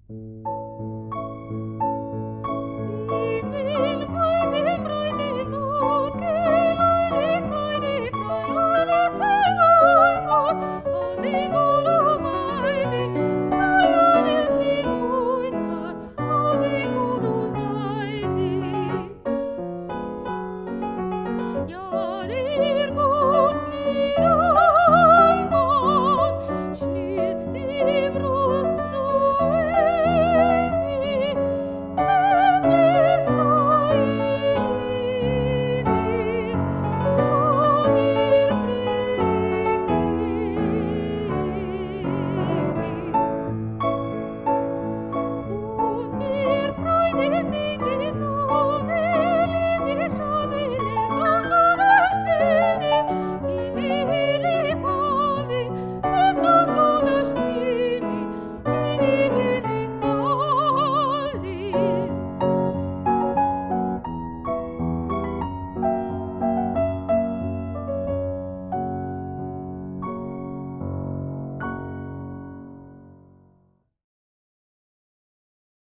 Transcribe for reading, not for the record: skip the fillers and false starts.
In den weiten, breiten Nordgeläune kleide freie Zigeuner, Zigeuner sei wie freie Zigeuner, Zigeuner sei wie. Ja, der Gott niedermann schnitt die Brust so eng, es freie Liebes, und ihr Friedlich. Und wir Freude finden